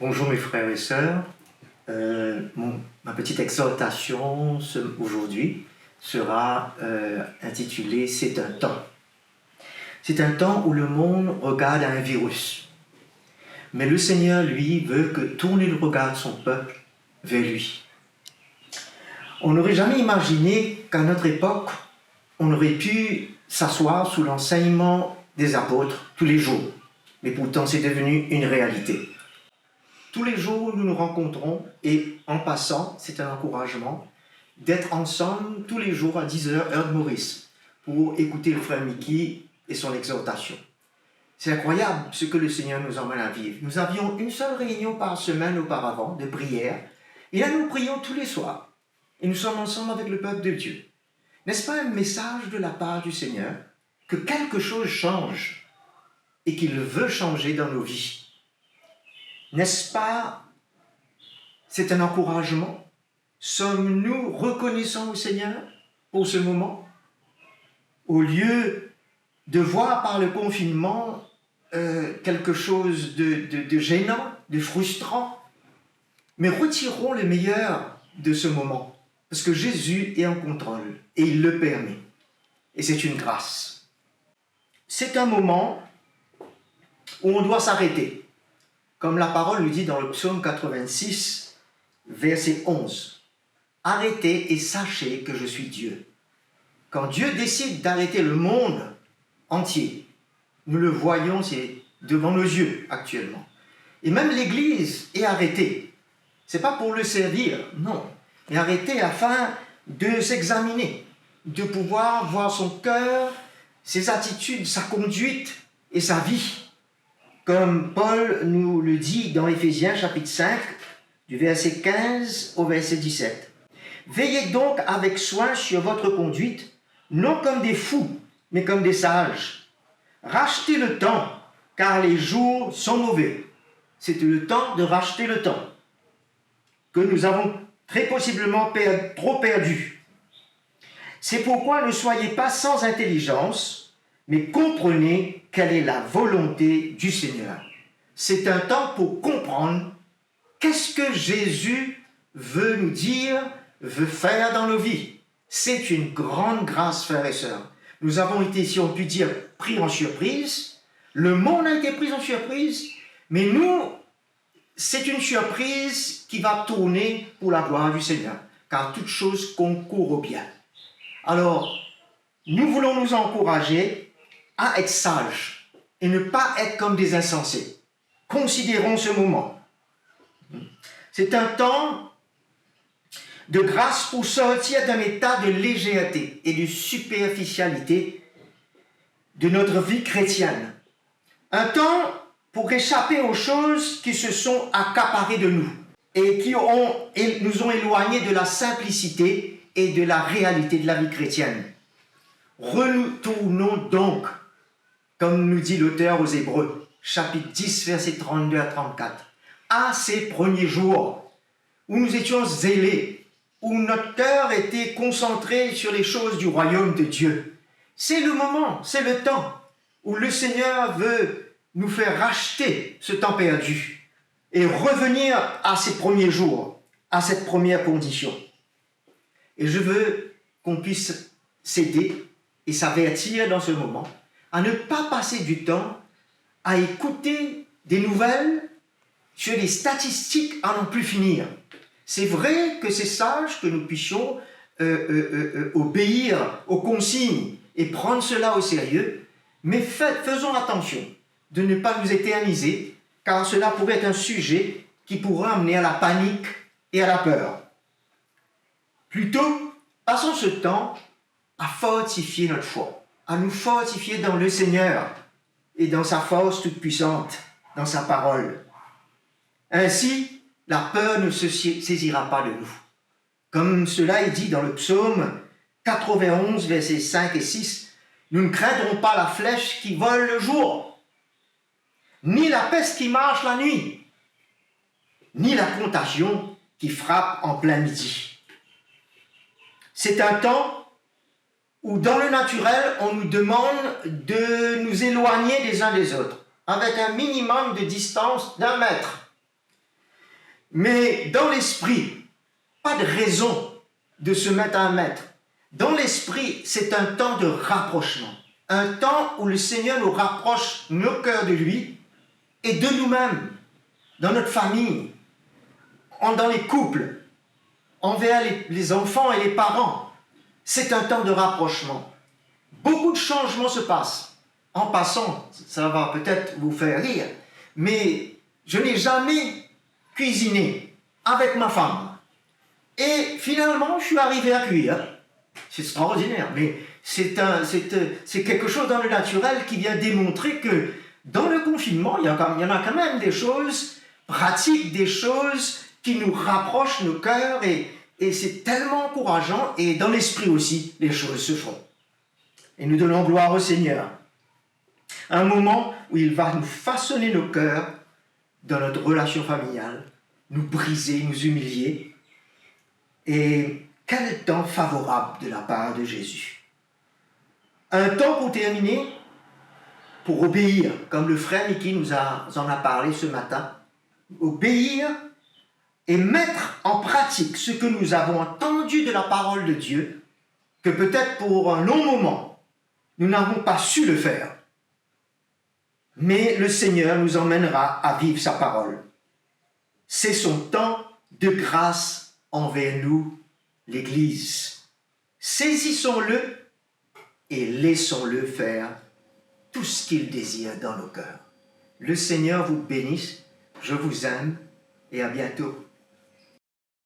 Bonjour mes frères et sœurs. Ma petite exhortation aujourd'hui sera intitulée « C'est un temps ». C'est un temps où le monde regarde un virus. Mais le Seigneur, lui, veut que tourne le regard de son peuple vers lui. On n'aurait jamais imaginé qu'à notre époque, on aurait pu s'asseoir sous l'enseignement des apôtres tous les jours. Mais pourtant, c'est devenu une réalité. Tous les jours, nous nous rencontrons et en passant, c'est un encouragement d'être ensemble tous les jours à 10h, heure de Maurice, pour écouter le frère Mickey et son exhortation. C'est incroyable ce que le Seigneur nous emmène à vivre. Nous avions une seule réunion par semaine auparavant de prière, et là nous prions tous les soirs. Et nous sommes ensemble avec le peuple de Dieu. N'est-ce pas un message de la part du Seigneur que quelque chose change et qu'il veut changer dans nos vies? N'est-ce pas? C'est un encouragement. Sommes-nous reconnaissants au Seigneur pour ce moment? Au lieu de voir par le confinement quelque chose de gênant, de frustrant, mais retirons le meilleur de ce moment, parce que Jésus est en contrôle et il le permet. Et c'est une grâce. C'est un moment où on doit s'arrêter. Comme la parole nous dit dans le psaume 86, verset 11. « Arrêtez et sachez que je suis Dieu. » Quand Dieu décide d'arrêter le monde entier, nous le voyons, c'est devant nos yeux actuellement. Et même l'Église est arrêtée. Ce n'est pas pour le servir, non. Mais arrêtée afin de s'examiner, de pouvoir voir son cœur, ses attitudes, sa conduite et sa vie. Comme Paul nous le dit dans Éphésiens chapitre 5, du verset 15 au verset 17. « Veillez donc avec soin sur votre conduite, non comme des fous, mais comme des sages. Rachetez le temps, car les jours sont mauvais. » C'est le temps de racheter le temps, que nous avons très possiblement trop perdu. C'est pourquoi ne soyez pas sans intelligence, mais comprenez quelle est la volonté du Seigneur. C'est un temps pour comprendre qu'est-ce que Jésus veut nous dire, veut faire dans nos vies. C'est une grande grâce, frères et sœurs. Nous avons été, si on peut dire, pris en surprise. Le monde a été pris en surprise, mais nous, c'est une surprise qui va tourner pour la gloire du Seigneur, car toute chose concourt au bien. Alors, nous voulons nous encourager à être sages et ne pas être comme des insensés. Considérons ce moment. C'est un temps de grâce pour sortir d'un état de légèreté et de superficialité de notre vie chrétienne. Un temps pour échapper aux choses qui se sont accaparées de nous et qui nous ont éloignés de la simplicité et de la réalité de la vie chrétienne. Retournons donc, comme nous dit l'auteur aux Hébreux, chapitre 10, versets 32 à 34, à ces premiers jours où nous étions zélés, où notre cœur était concentré sur les choses du royaume de Dieu. C'est le moment, c'est le temps où le Seigneur veut nous faire racheter ce temps perdu et revenir à ces premiers jours, à cette première condition. Et je veux qu'on puisse s'aider et s'avertir dans ce moment à ne pas passer du temps à écouter des nouvelles sur les statistiques à n'en plus finir. C'est vrai que c'est sage que nous puissions obéir aux consignes et prendre cela au sérieux, mais faisons attention de ne pas nous éterniser, car cela pourrait être un sujet qui pourrait amener à la panique et à la peur. Plutôt, passons ce temps à fortifier notre foi, à nous fortifier dans le Seigneur et dans sa force toute puissante, dans sa parole. Ainsi, la peur ne se saisira pas de nous. Comme cela est dit dans le psaume 91, versets 5 et 6, « Nous ne craindrons pas la flèche qui vole le jour, ni la peste qui marche la nuit, ni la contagion qui frappe en plein midi. » C'est un temps où dans le naturel, on nous demande de nous éloigner les uns des autres, avec un minimum de distance d'1 mètre. Mais dans l'esprit, pas de raison de se mettre à 1 mètre. Dans l'esprit, c'est un temps de rapprochement. Un temps où le Seigneur nous rapproche nos cœurs de lui et de nous-mêmes, dans notre famille, dans les couples, envers les enfants et les parents. C'est un temps de rapprochement. Beaucoup de changements se passent. En passant, ça va peut-être vous faire rire, mais je n'ai jamais cuisiné avec ma femme. Et finalement, je suis arrivé à cuire. C'est extraordinaire, mais c'est quelque chose dans le naturel qui vient démontrer que dans le confinement, il y en a quand même des choses pratiques, des choses qui nous rapprochent nos cœurs et c'est tellement encourageant. Et dans l'esprit aussi, les choses se font. Et nous donnons gloire au Seigneur. Un moment où il va nous façonner nos cœurs dans notre relation familiale, nous briser, nous humilier. Et quel temps favorable de la part de Jésus. Un temps pour terminer, pour obéir, comme le frère Mickey nous en a parlé ce matin. Obéir et mettre en pratique ce que nous avons entendu de la parole de Dieu, que peut-être pour un long moment, nous n'avons pas su le faire. Mais le Seigneur nous emmènera à vivre sa parole. C'est son temps de grâce envers nous, l'Église. Saisissons-le et laissons-le faire tout ce qu'il désire dans nos cœurs. Le Seigneur vous bénisse, je vous aime et à bientôt.